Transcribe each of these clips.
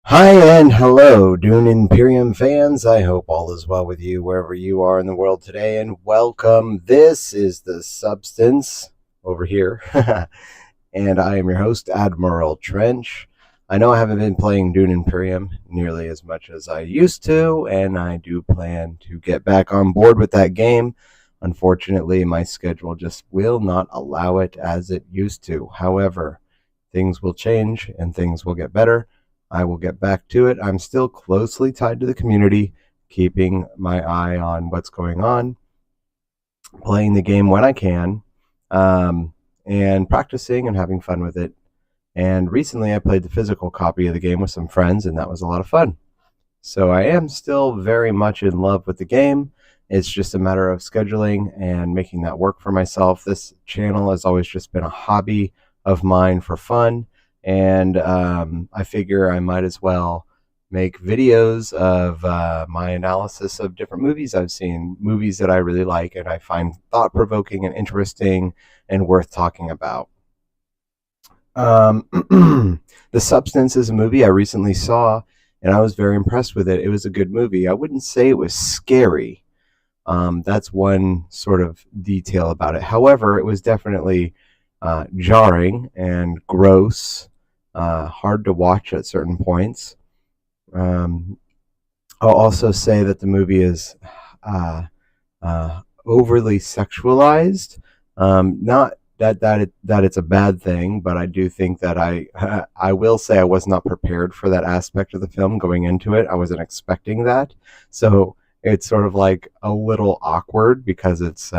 Hi and hello, Dune Imperium fans. I hope all is well with you wherever you are in the world today, and welcome. This is the Substance over here, and I am your host, Admiral Trench. I know I haven't been playing Dune Imperium nearly as much as I used to, and I do plan to get back on board with that game. Unfortunately, my schedule just will not allow it as it used to. However, things will change and things will get better. I will get back to it. I'm still closely tied to the community, keeping my eye on what's going on, playing the game when I can, um, and practicing and having fun with it. And recently, I played the physical copy of the game with some friends, and that was a lot of fun. So I am still very much in love with the game. It's just a matter of scheduling and making that work for myself. This channel has always just been a hobby of mine for fun, and I figure I might as well make videos of my analysis of different movies I've seen, movies that I really like and I find thought provoking and interesting and worth talking about. Um, the Substance is a movie I recently saw, and I was very impressed with it. It was a good movie. I wouldn't say it was scary. That's one sort of detail about it. However, it was definitely jarring and gross, hard to watch at certain points. Um, I'll also say that the movie is uh, overly sexualized. Not that it's a bad thing, but I do think that I will say I was not prepared for that aspect of the film going into it. I wasn't expecting that, so it's sort of like a little awkward because it's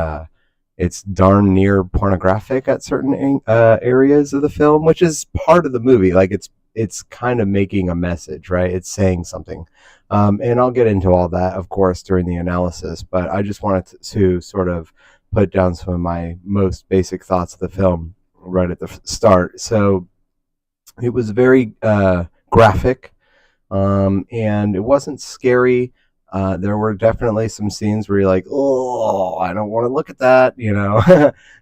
darn near pornographic at certain areas of the film, which is part of the movie. Like it's kind of making a message, right? It's saying something. And I'll get into all that, of course, during the analysis, but I just wanted to sort of put down some of my most basic thoughts of the film right at the start. So it was very graphic, and it wasn't scary. There were definitely some scenes where you're like, oh, I don't want to look at that.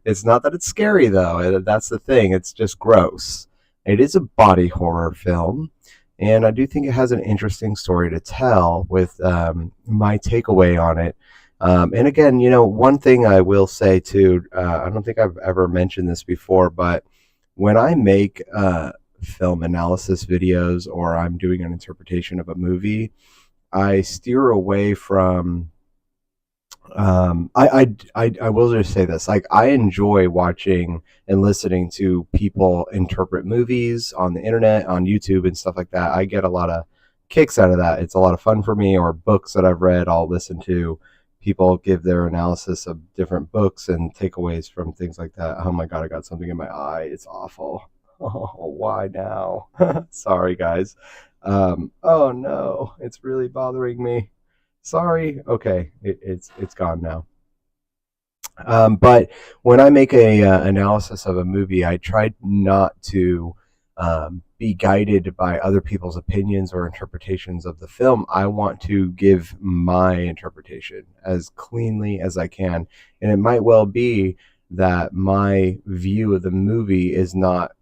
It's not that it's scary, though. That's the thing. It's just gross. It is a body horror film. And I do think it has an interesting story to tell with my takeaway on it. And again, one thing I will say too, I don't think I've ever mentioned this before, but when I make film analysis videos or I'm doing an interpretation of a movie, I steer away from. I will just say this: like I enjoy watching and listening to people interpret movies on the internet, on YouTube, and stuff like that. I get a lot of kicks out of that. It's a lot of fun for me. Or books that I've read, I'll listen to people give their analysis of different books and takeaways from things like that. Oh my god, I got something in my eye. It's awful. Oh, why now? Sorry, guys. Oh no, it's really bothering me. Sorry. Okay, it's gone now. But when I make a analysis of a movie, I try not to be guided by other people's opinions or interpretations of the film. I want to give my interpretation as cleanly as I can, and it might well be that my view of the movie is not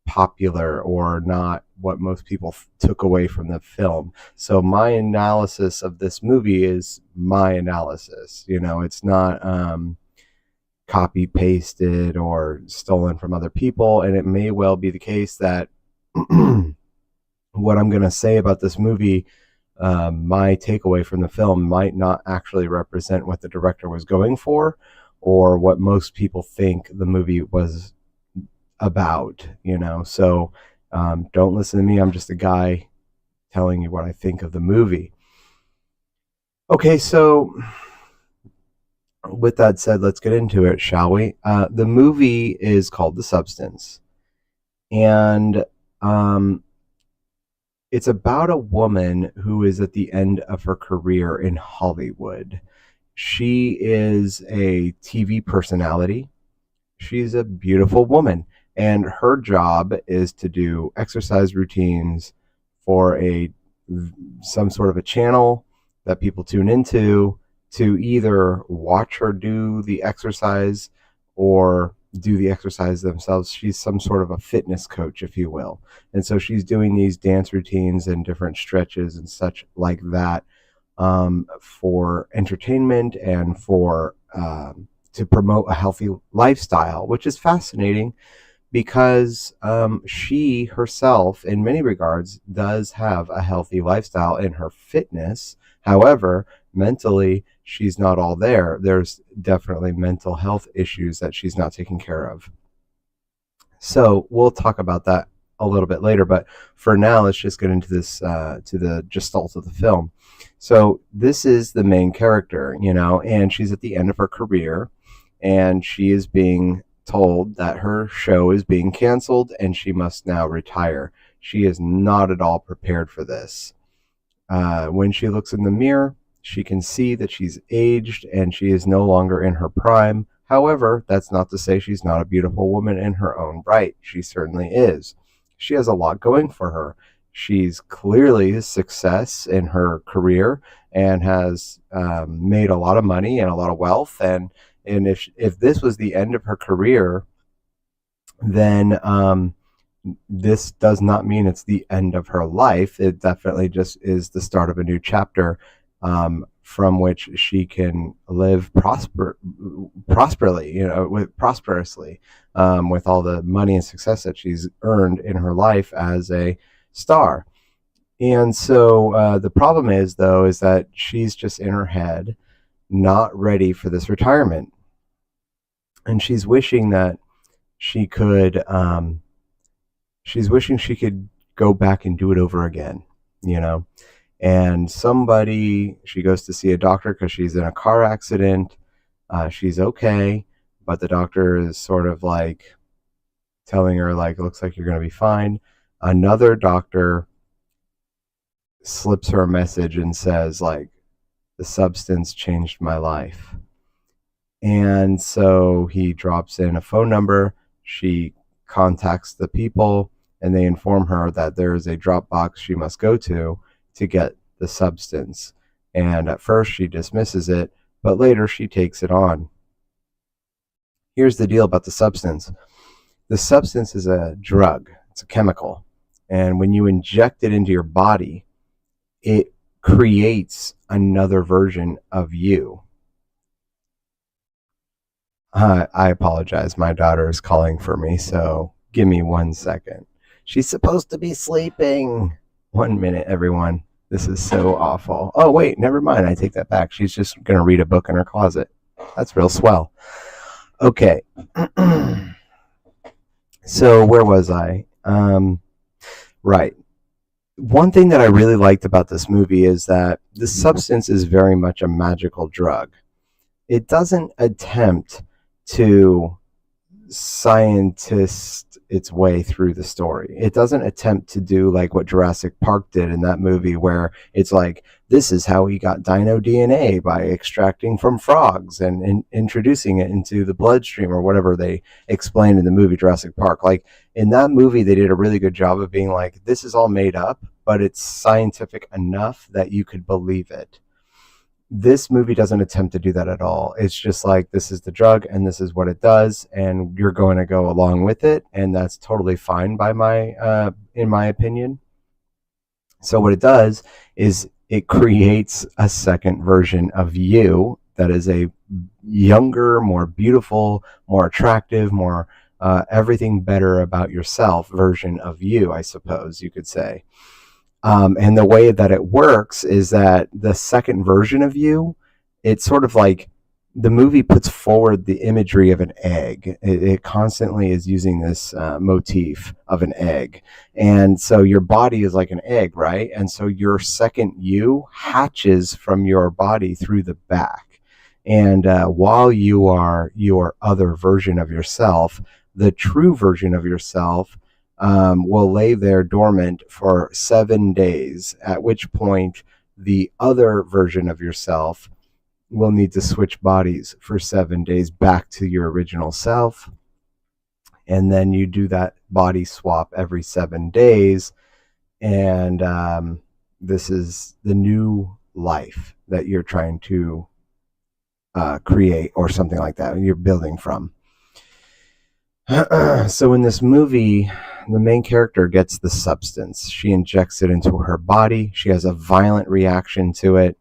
popular or not what most people took away from the film. So my analysis of this movie is my analysis. It's not copy pasted or stolen from other people, and it may well be the case that what I'm going to say about this movie, my takeaway from the film, might not actually represent what the director was going for or what most people think the movie was about. So don't listen to me. I'm just a guy telling you what I think of the movie. Okay, so with that said, let's get into it, shall we? The movie is called The Substance, and um, it's about a woman who is at the end of her career in Hollywood. She is a TV personality. She's a beautiful woman, and her job is to do exercise routines for a some sort of a channel that people tune into to either watch her do the exercise or do the exercise themselves. She's some sort of a fitness coach, if you will. And so she's doing these dance routines and different stretches and such like that, for entertainment and for to promote a healthy lifestyle, which is fascinating because she herself, in many regards, does have a healthy lifestyle in her fitness. However, mentally, she's not all there. There's definitely mental health issues that she's not taking care of. So we'll talk about that a little bit later. But for now, let's just get into this, to the gestalt of the film. So this is the main character, and she's at the end of her career, and she is being told that her show is being canceled and she must now retire. She is not at all prepared for this. When she looks in the mirror, she can see that she's aged and she is no longer in her prime. However, that's not to say she's not a beautiful woman in her own right. She certainly is. She has a lot going for her. She's clearly a success in her career and has made a lot of money and a lot of wealth. And if this was the end of her career, then this does not mean it's the end of her life. It definitely just is the start of a new chapter, from which she can live prosperously, prosperously, with all the money and success that she's earned in her life as a star. And so the problem is, though, is that she's just in her head, not ready for this retirement. And she's wishing that she could, she's wishing she could go back and do it over again, And she goes to see a doctor because she's in a car accident. She's okay, but the doctor is sort of like telling her, like, looks like you're going to be fine. Another doctor slips her a message and says, like, the substance changed my life. And so he drops in a phone number. She contacts the people and they inform her that there is a drop box she must go to get the substance. And at first she dismisses it, but later she takes it on. Here's the deal about the substance. The substance is a drug. It's a chemical. And when you inject it into your body, it creates another version of you. I apologize. My daughter is calling for me, so give me 1 second. She's supposed to be sleeping. 1 minute, everyone. This is so awful. Oh, wait, never mind. I take that back. She's just going to read a book in her closet. That's real swell. Okay. So where was I? Right. One thing that I really liked about this movie is that the substance is very much a magical drug. It doesn't attempt to scientist its way through the story. It doesn't attempt to do like what Jurassic Park did in that movie, where it's like, this is how we got dino DNA by extracting from frogs and introducing it into the bloodstream, or whatever they explained in the movie Jurassic Park. Like, in that movie, they did a really good job of being like, this is all made up, but it's scientific enough that you could believe it. This movie doesn't attempt to do that at all. It's just like, this is the drug and this is what it does, and you're going to go along with it, and that's totally fine in my opinion. So what it does is it creates a second version of you that is a younger, more beautiful, more attractive, more everything better about yourself version of you, I suppose you could say. And the way that it works is that the second version of you, it's sort of like the movie puts forward the imagery of an egg. It constantly is using this motif of an egg. And so your body is like an egg, right? And so your second you hatches from your body through the back. And while you are your other version of yourself, the true version of yourself will lay there dormant for 7 days, at which point the other version of yourself will need to switch bodies for 7 days back to your original self. And then you do that body swap every 7 days. And this is the new life that you're trying to create, or something like that, you're building from. So in this movie, the main character gets the substance. She injects it into her body. She has a violent reaction to it.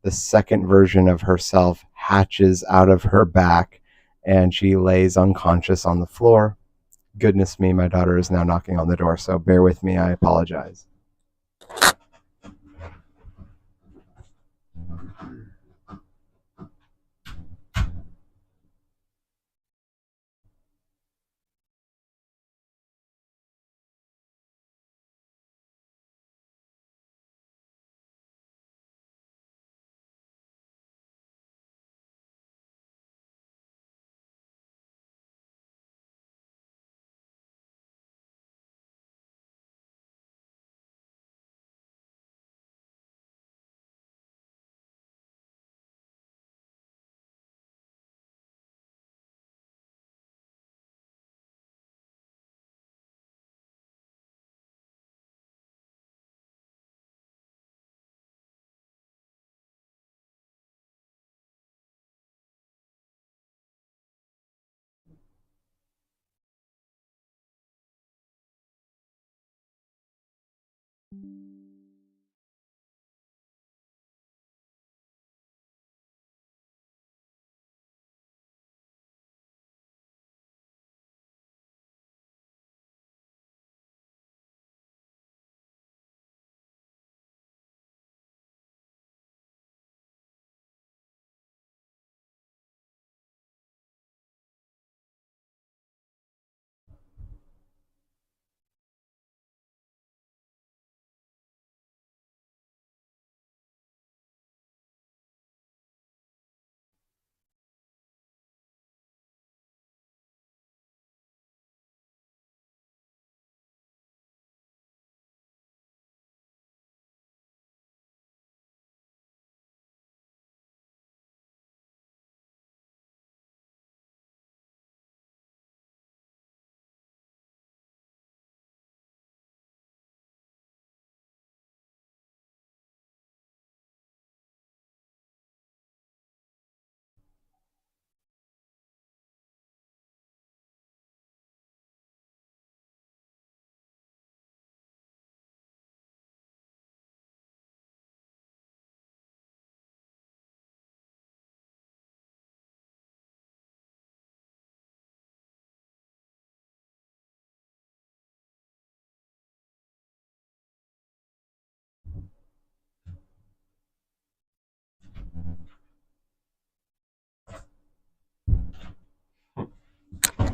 The second version of herself hatches out of her back and she lays unconscious on the floor. Goodness me, my daughter is now knocking on the door, so bear with me. I apologize.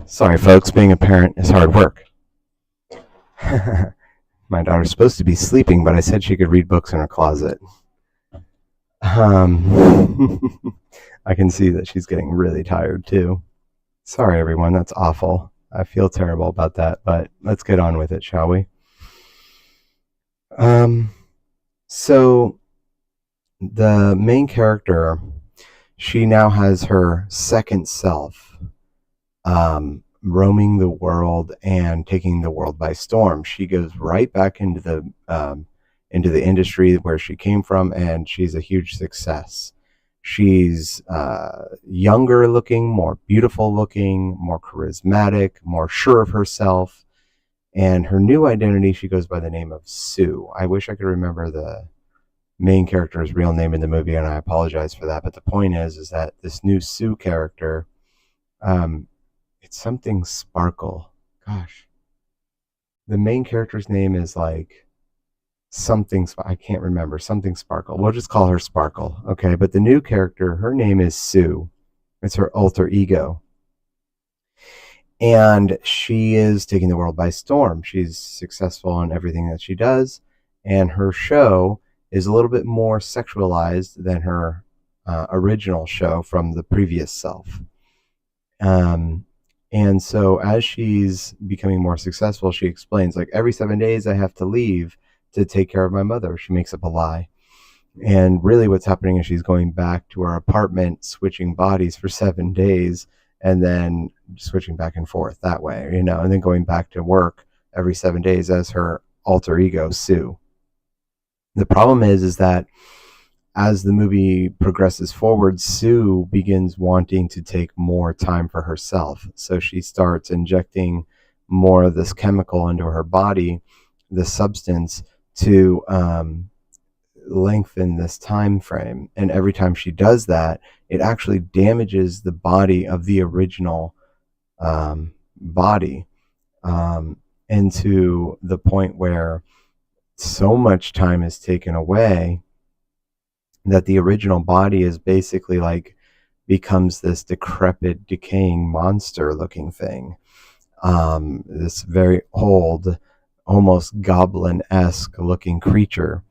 Sorry, folks, being a parent is hard work. My daughter's supposed to be sleeping, but I said she could read books in her closet. I can see that she's getting really tired too. Sorry, everyone, that's awful. I feel terrible about that, but let's get on with it, shall we? Um, so the main character, she now has her second self, roaming the world and taking the world by storm. She goes right back into the industry where she came from, and she's a huge success. She's younger looking, more beautiful looking, more charismatic, more sure of herself. And her new identity, she goes by the name of Sue. I wish I could remember the main character's real name in the movie, and I apologize for that. But the point is that this new Sue character, um, it's something Sparkle. Gosh, the main character's name is like something. I can't remember. Something Sparkle. We'll just call her Sparkle, okay? But the new character, her name is Sue. It's her alter ego, and she is taking the world by storm. She's successful in everything that she does, and her show is a little bit more sexualized than her original show from the previous self. Um, and so as she's becoming more successful, she explains, like, every 7 days I have to leave to take care of my mother. She makes up a lie. And really what's happening is she's going back to her apartment, switching bodies for 7 days, and then switching back and forth that way, and then going back to work every 7 days as her alter ego, Sue. The problem is that as the movie progresses forward, Sue begins wanting to take more time for herself. So she starts injecting more of this chemical into her body, this substance, to lengthen this time frame. And every time she does that, it actually damages the body of the original body, and to the point where so much time is taken away that the original body is basically like becomes this decrepit, decaying monster looking thing. This very old, almost goblin-esque looking creature.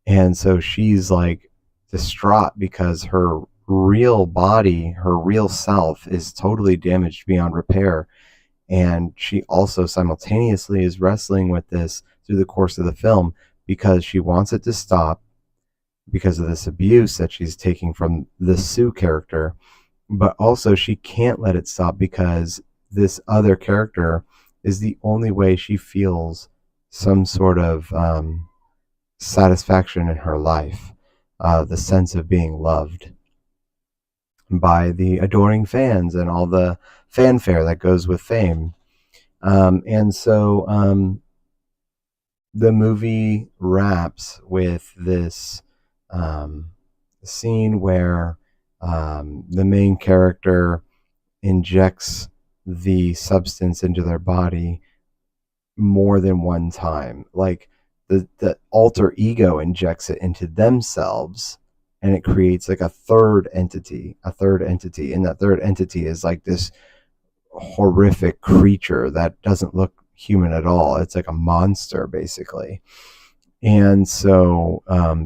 And so she's like distraught because her real body, her real self, is totally damaged beyond repair. And she also simultaneously is wrestling with this through the course of the film because she wants it to stop because of this abuse that she's taking from the Sue character. But also she can't let it stop because this other character is the only way she feels some sort of satisfaction in her life, the sense of being loved by the adoring fans and all the fanfare that goes with fame. And so the movie wraps with this scene where the main character injects the substance into their body more than one time. Like the alter ego injects it into themselves, and it creates like a third entity. And that third entity is like this horrific creature that doesn't look human at all. It's like a monster, basically. And so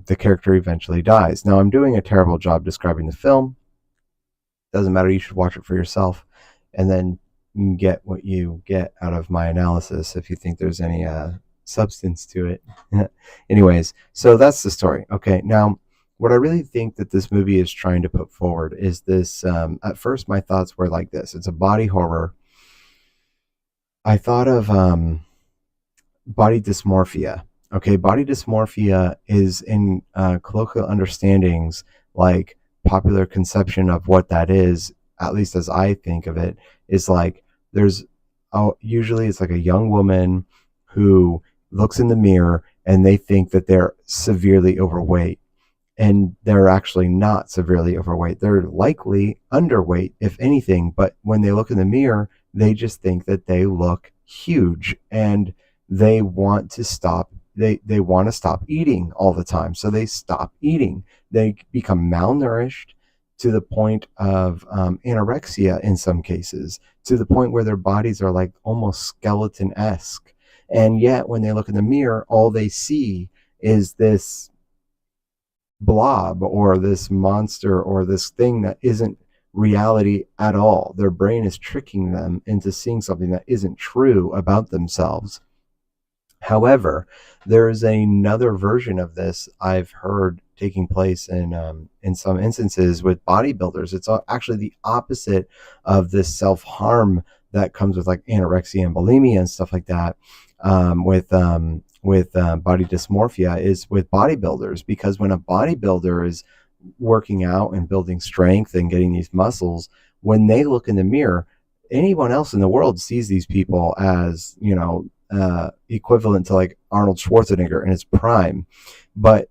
the character eventually dies. Now, I'm doing a terrible job describing the film. Doesn't matter. You should watch it for yourself and then get what you get out of my analysis if you think there's any substance to it. Anyways, so that's the story. Okay, now what I really think that this movie is trying to put forward is this. At first, my thoughts were like this: it's a body horror. I thought of body dysmorphia. Okay, body dysmorphia is in colloquial understandings, like popular conception of what that is, at least as I think of it, is like there's usually it's like a young woman who looks in the mirror and they think that they're severely overweight, and they're actually not severely overweight. They're likely underweight, if anything, but when they look in the mirror, they just think that they look huge, and they want to stop. They want to stop eating all the time, so they stop eating. They become malnourished to the point of anorexia in some cases, to the point where their bodies are like almost skeleton-esque. And yet, when they look in the mirror, all they see is this blob or this monster or this thing that isn't reality at all. Their brain is tricking them into seeing something that isn't true about themselves. However, there is another version of this I've heard taking place in some instances with bodybuilders. It's actually the opposite of this self-harm that comes with like anorexia and bulimia and stuff like that. With body dysmorphia is with bodybuilders, because when a bodybuilder is working out and building strength and getting these muscles, when they look in the mirror, anyone else in the world sees these people as, equivalent to like Arnold Schwarzenegger in his prime. But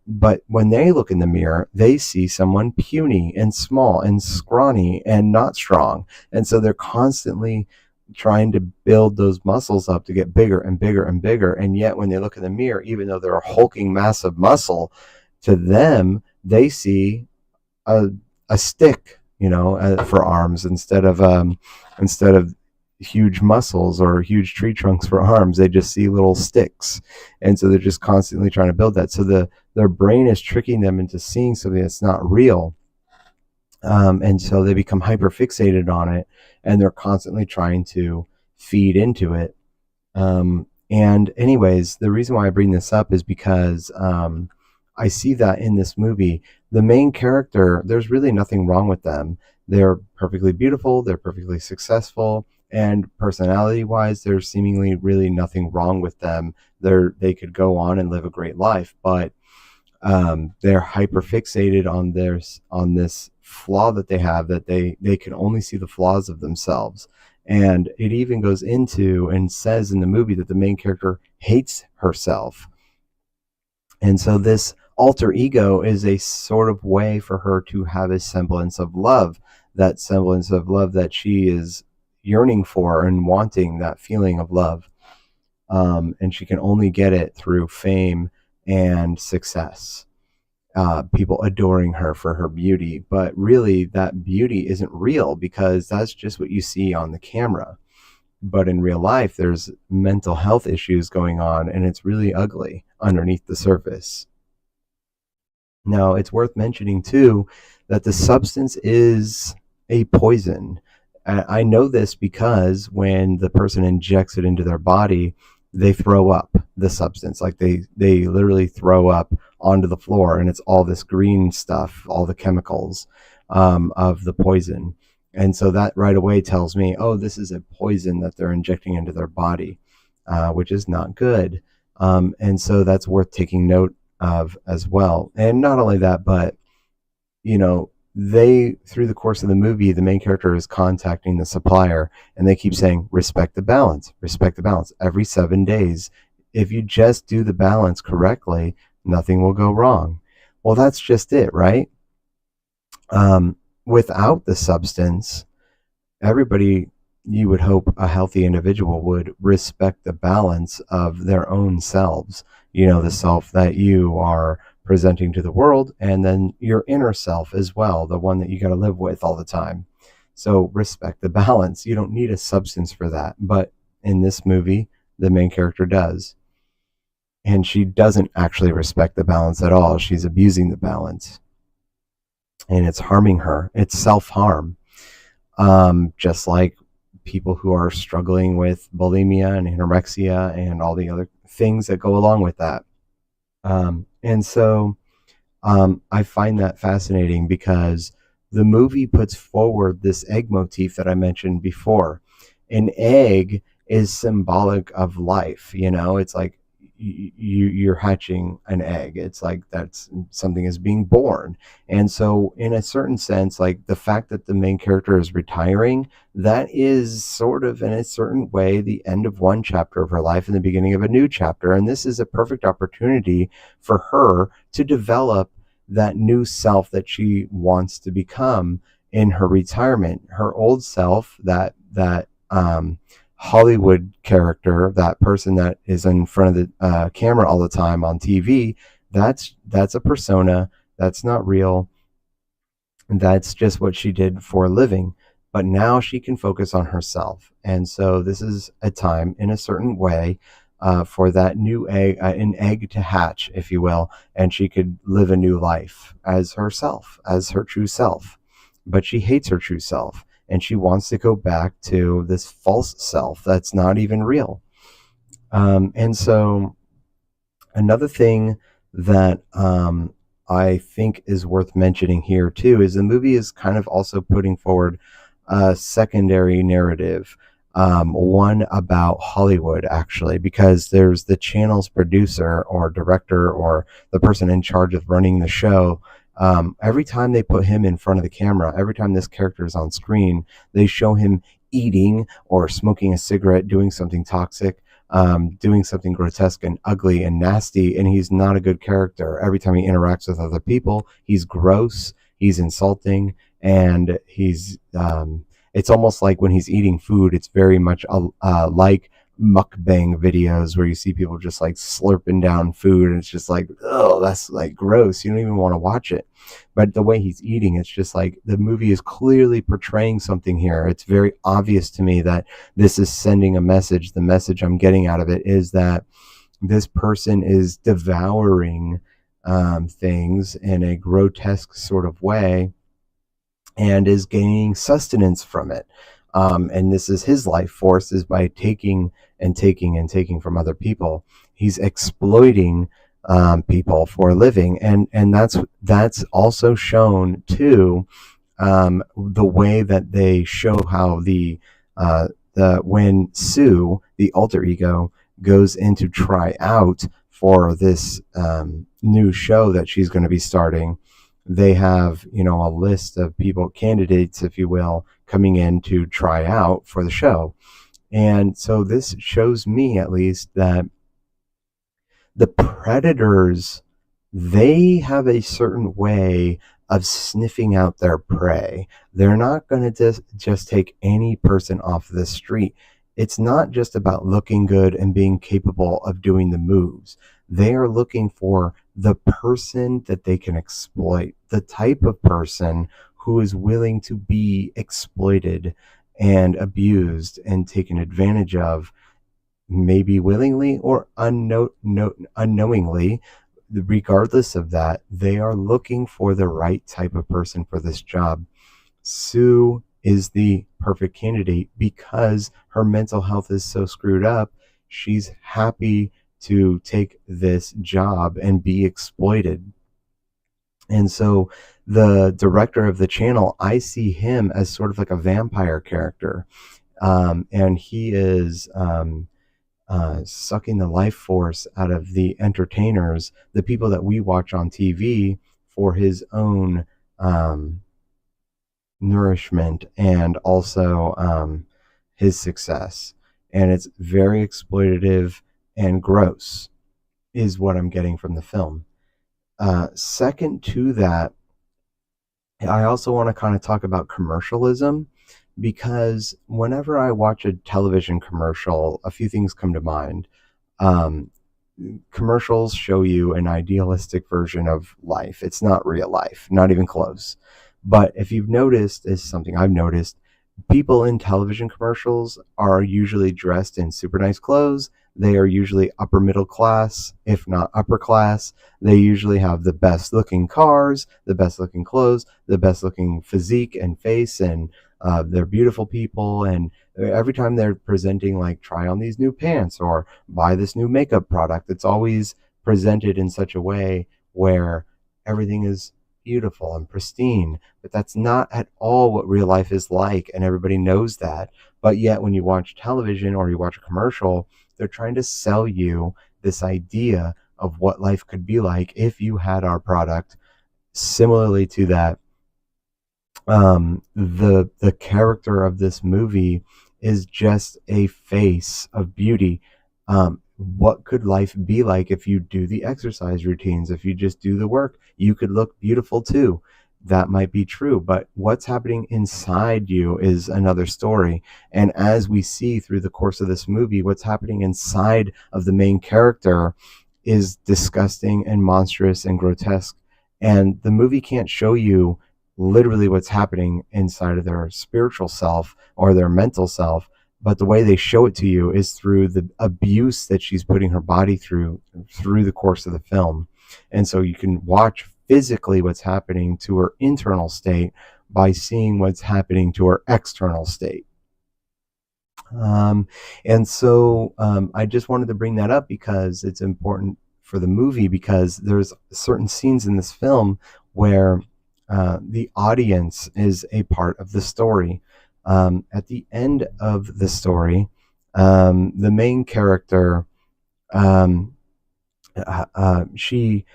when they look in the mirror, they see someone puny and small and scrawny and not strong. And so they're constantly trying to build those muscles up to get bigger and bigger and bigger. And yet when they look in the mirror, even though they're a hulking mass of muscle, to them, they see a stick, for arms instead of huge muscles or huge tree trunks for arms. They just see little sticks. And so they're just constantly trying to build that. So their brain is tricking them into seeing something that's not real. And so they become hyper fixated on it, and they're constantly trying to feed into it. And anyways, the reason why I bring this up is because I see that in this movie, the main character, there's really nothing wrong with them. They're perfectly beautiful. They're perfectly successful. And personality-wise, there's seemingly really nothing wrong with them. They could go on and live a great life. But They're hyper fixated on this flaw that they have, that they can only see the flaws of themselves. And it even goes into and says in the movie that the main character hates herself. And so this alter ego is a sort of way for her to have a semblance of love, that semblance of love that she is yearning for and wanting, that feeling of love. And she can only get it through fame and success. People adoring her for her beauty, but really that beauty isn't real, because that's just what you see on the camera. But in real life, there's mental health issues going on, and it's really ugly underneath the surface. Now, it's worth mentioning too that the substance is a poison. I know this because when the person injects it into their body, they throw up the substance. Like they literally throw up onto the floor, and it's all this green stuff, all the chemicals of the poison. And so that right away tells me, oh, this is a poison that they're injecting into their body, which is not good. And so that's worth taking note of as well. And not only that, but, you know, they, through the course of the movie, the main character is contacting the supplier, and they keep saying, respect the balance every 7 days. If you just do the balance correctly, nothing will go wrong. Well, that's just it, right? Without the substance, everybody, you would hope a healthy individual would respect the balance of their own selves, you know, the self that you are presenting to the world, and then your inner self as well, the one that you got to live with all the time. So respect the balance. You don't need a substance for that. But in this movie, the main character does. And she doesn't actually respect the balance at all. She's abusing the balance. And it's harming her. It's self-harm. Just like people who are struggling with bulimia and anorexia and all the other things that go along with that. And so I find that fascinating, because the movie puts forward this egg motif that I mentioned before. An egg is symbolic of life. You know, it's like you're hatching an egg. It's like that's something is being born. And so in a certain sense, like the fact that the main character is retiring, that is sort of in a certain way the end of one chapter of her life and the beginning of a new chapter. And this is a perfect opportunity for her to develop that new self that she wants to become in her retirement. Her old self, that Hollywood character, that person that is in front of the camera all the time on TV, that's a persona. That's not real. That's just what she did for a living. But now she can focus on herself. And so this is a time, in a certain way, for that new egg, an egg to hatch, if you will, and she could live a new life as herself, as her true self. But she hates her true self, and she wants to go back to this false self that's not even real. And so another thing that I think is worth mentioning here too is the movie is kind of also putting forward a secondary narrative, one about Hollywood, actually, because there's the channel's producer or director or the person in charge of running the show. Every time they put him in front of the camera, every time this character is on screen, they show him eating or smoking a cigarette, doing something toxic, doing something grotesque and ugly and nasty, and he's not a good character. Every time he interacts with other people, he's gross, he's insulting, and he's it's almost like when he's eating food, it's very much like mukbang videos where you see people just like slurping down food, and it's just like, oh, that's like gross. You don't even want to watch it. But the way he's eating, it's just like the movie is clearly portraying something here. It's very obvious to me that this is sending a message. The message I'm getting out of it is that this person is devouring things in a grotesque sort of way and is gaining sustenance from it. And this is his life force, is by taking and taking and taking from other people. He's exploiting people for a living, and that's also shown too. The way that they show how the when Sue, the alter ego, goes in to try out for this new show that she's going to be starting. They have, a list of people, candidates, if you will, coming in to try out for the show. And so this shows me, at least, that the predators, they have a certain way of sniffing out their prey. They're not going to just take any person off the street. It's not just about looking good and being capable of doing the moves. They are looking for the person that they can exploit, the type of person who is willing to be exploited and abused and taken advantage of, maybe willingly or unknowingly. Regardless of that, they are looking for the right type of person for this job. Sue is the perfect candidate because her mental health is so screwed up. She's happy to take this job and be exploited. And so the director of the channel, I see him as sort of like a vampire character. And he is sucking the life force out of the entertainers, the people that we watch on TV, for his own nourishment and also his success. And it's very exploitative and gross, is what I'm getting from the film. Second to that, I also want to kind of talk about commercialism, because whenever I watch a television commercial, a few things come to mind. Commercials show you an idealistic version of life. It's not real life, not even close. But if you've noticed, is something I've noticed, people in television commercials are usually dressed in super nice clothes. They are usually upper middle class, if not upper class. They usually have the best looking cars, the best looking clothes, the best looking physique and face, and they're beautiful people. And every time they're presenting, like, try on these new pants or buy this new makeup product, it's always presented in such a way where everything is beautiful and pristine. But that's not at all what real life is like, and everybody knows that. But yet when you watch television or you watch a commercial, they're trying to sell you this idea of what life could be like if you had our product. Similarly to that, the character of this movie is just a face of beauty. What could life be like if you do the exercise routines, if you just do the work? You could look beautiful too. That might be true, but what's happening inside you is another story. And as we see through the course of this movie, what's happening inside of the main character is disgusting and monstrous and grotesque. And the movie can't show you literally what's happening inside of their spiritual self or their mental self, but the way they show it to you is through the abuse that she's putting her body through the course of the film. And so you can watch physically what's happening to her internal state by seeing what's happening to her external state. And so I just wanted to bring that up because it's important for the movie, because there's certain scenes in this film where the audience is a part of the story. At the end of the story, the main character, she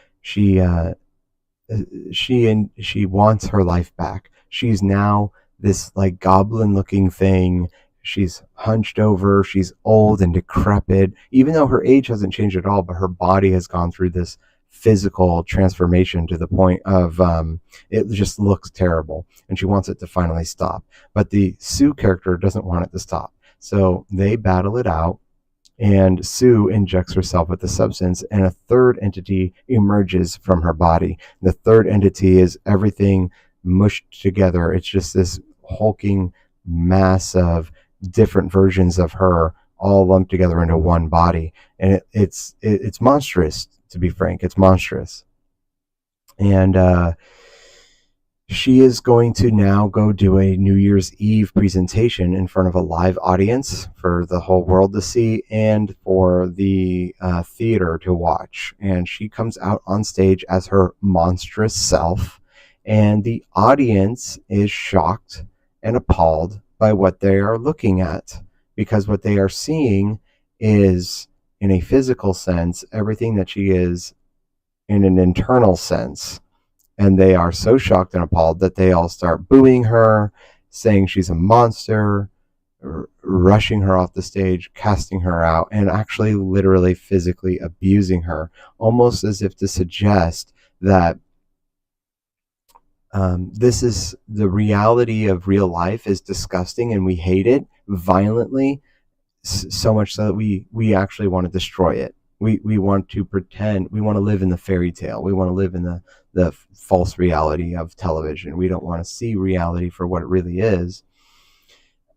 wants her life back. She's now this like goblin looking thing. She's hunched over. She's old and decrepit, even though her age hasn't changed at all, but her body has gone through this physical transformation to the point of it just looks terrible, and she wants it to finally stop. But the Sue character doesn't want it to stop, so they battle it out, and Sue injects herself with the substance, and a third entity emerges from her body. The third entity is everything mushed together. It's just this hulking mass of different versions of her all lumped together into one body, and it's monstrous. To be frank, it's monstrous. And she is going to now go do a New Year's Eve presentation in front of a live audience for the whole world to see and for the theater to watch. And she comes out on stage as her monstrous self, and the audience is shocked and appalled by what they are looking at, because what they are seeing is in a physical sense, everything that she is in an internal sense. And they are so shocked and appalled that they all start booing her, saying she's a monster, rushing her off the stage, casting her out, and actually literally physically abusing her, almost as if to suggest that this is the reality of real life is disgusting and we hate it violently, so much so that we actually want to destroy it. We want to pretend, we want to live in the fairy tale. We want to live in the false reality of television. We don't want to see reality for what it really is.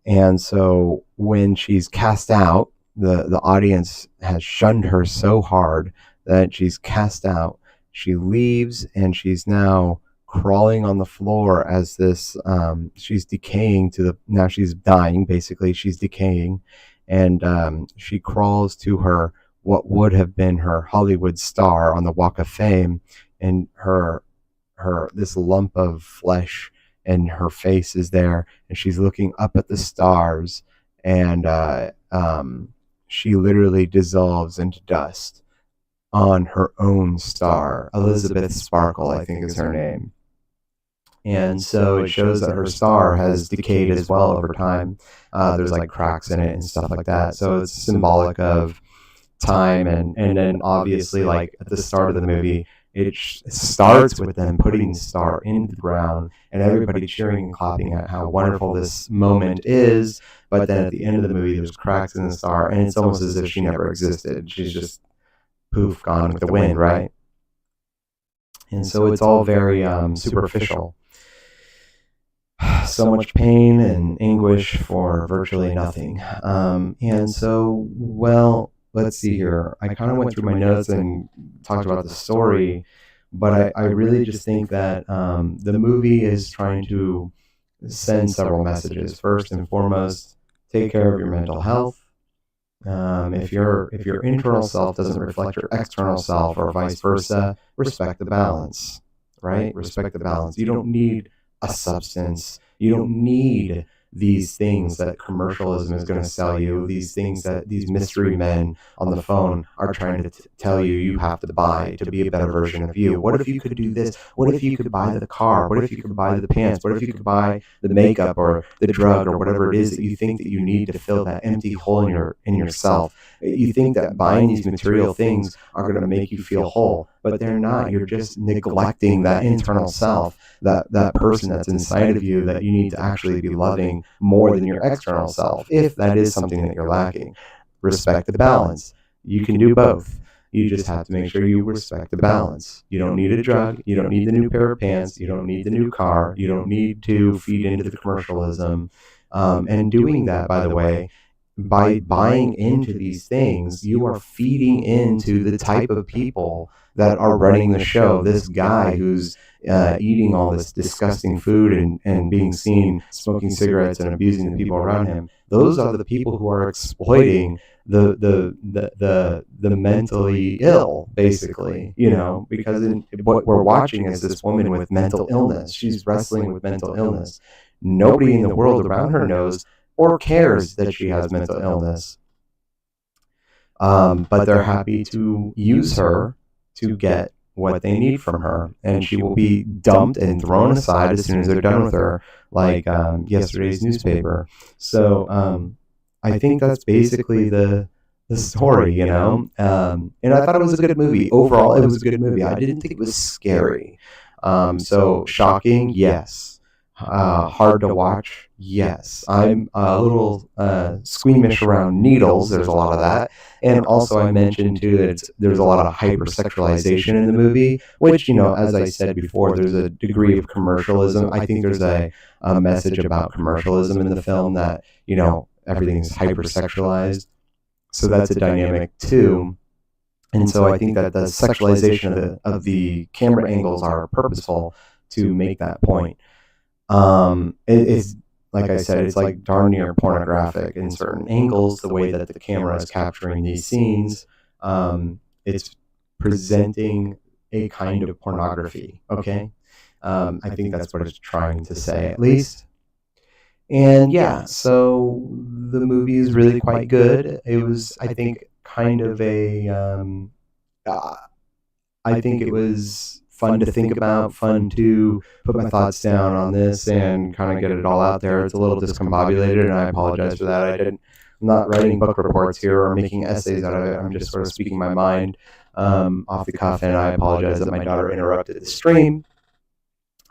And so when she's cast out, the audience has shunned her so hard that she's cast out. She leaves, and she's now crawling on the floor as this, she's decaying now she's dying, basically. She's decaying. And she crawls to her, what would have been her Hollywood star on the Walk of Fame, and her this lump of flesh and her face is there, and she's looking up at the stars, and she literally dissolves into dust on her own star. Elizabeth Sparkle, I think, is her name. And so it shows that her star has decayed as well over time. There's like cracks in it and stuff like that. So it's symbolic of time. And then obviously, like at the start of the movie, it starts with them putting the star into the ground and everybody cheering and clapping at how wonderful this moment is. But then at the end of the movie, there's cracks in the star, and it's almost as if she never existed. She's just poof, gone with the wind, right? And so it's all very superficial. So much pain and anguish for virtually nothing. And so, well, let's see here. I kind of went through my notes and talked about the story, but I really just think that the movie is trying to send several messages. First and foremost, take care of your mental health. If your internal self doesn't reflect your external self, or vice versa, respect the balance, right? Respect the balance. You don't need a substance. You don't need these things that commercialism is going to sell you, these things that these mystery men on the phone are trying to tell you have to buy to be a better version of you. What if you could do this? What if you could buy the car? What if you could buy the pants? What if you could buy the makeup or the drug or whatever it is that you think that you need to fill that empty hole in yourself? You think that buying these material things are going to make you feel whole, but they're not. You're just neglecting that internal self, that person that's inside of you that you need to actually be loving more than your external self, if that is something that you're lacking. Respect the balance. You can do both. You just have to make sure you respect the balance. You don't need a drug. You don't need the new pair of pants. You don't need the new car. You don't need to feed into the commercialism. And doing that, by the way, by buying into these things, you are feeding into the type of people that are running the show. This guy who's eating all this disgusting food and being seen smoking cigarettes and abusing the people around him. Those are the people who are exploiting the mentally ill, basically, because what we're watching is this woman with mental illness. She's wrestling with mental illness. Nobody in the world around her knows or cares that she has mental illness. But they're happy to use her to get what they need from her. And she will be dumped and thrown aside as soon as they're done with her, like yesterday's newspaper. So I think that's basically the story, And I thought it was a good movie. Overall, it was a good movie. I didn't think it was scary. So shocking, yes. Hard to watch, yes. I'm a little squeamish around needles. There's a lot of that. And also I mentioned too that there's a lot of hypersexualization in the movie, which, as I said before, there's a degree of commercialism. I think there's a message about commercialism in the film that, everything's hypersexualized. So that's a dynamic too. And so I think that the sexualization of the camera angles are purposeful to make that point. It's like I said, it's like darn near pornographic in certain angles, the way that the camera is capturing these scenes. It's presenting a kind of pornography, okay? I think that's what it's trying to say, at least. And yeah, so the movie is really quite good. It was, I think, kind of I think it was fun to think about, fun to put my thoughts down on this and kind of get it all out there. It's a little discombobulated, and I apologize for that. I'm not writing book reports here or making essays out of it. I'm just sort of speaking my mind off the cuff, and I apologize that my daughter interrupted the stream.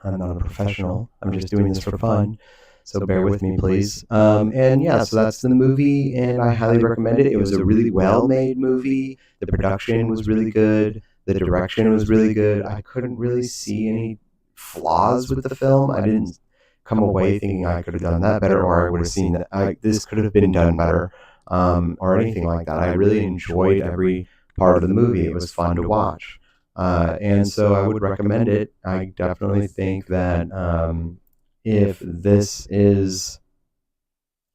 I'm not a professional. I'm just doing this for fun. So bear with me, please. And yeah, so that's the movie, and I highly recommend it. It was a really well-made movie. The production was really good. The direction was really good. I couldn't really see any flaws with the film. I didn't come away thinking I could have done that better, or I would have seen that this could have been done better, or anything like that. I really enjoyed every part of the movie. It was fun to watch. And so I would recommend it. I definitely think that if this is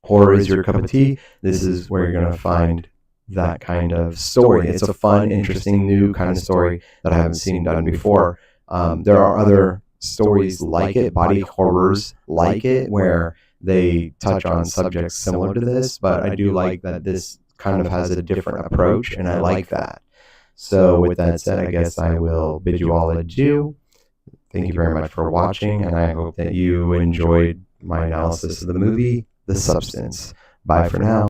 horror is your cup of tea, this is where you're going to find that kind of story. It's a fun, interesting, new kind of story that I haven't seen done before. There are other stories like it, body horrors like it, where they touch on subjects similar to this, but I do like that this kind of has a different approach, and I like that. So with that said, I guess I will bid you all adieu. Thank you very much for watching, and I hope that you enjoyed my analysis of the movie, The Substance. Bye for now.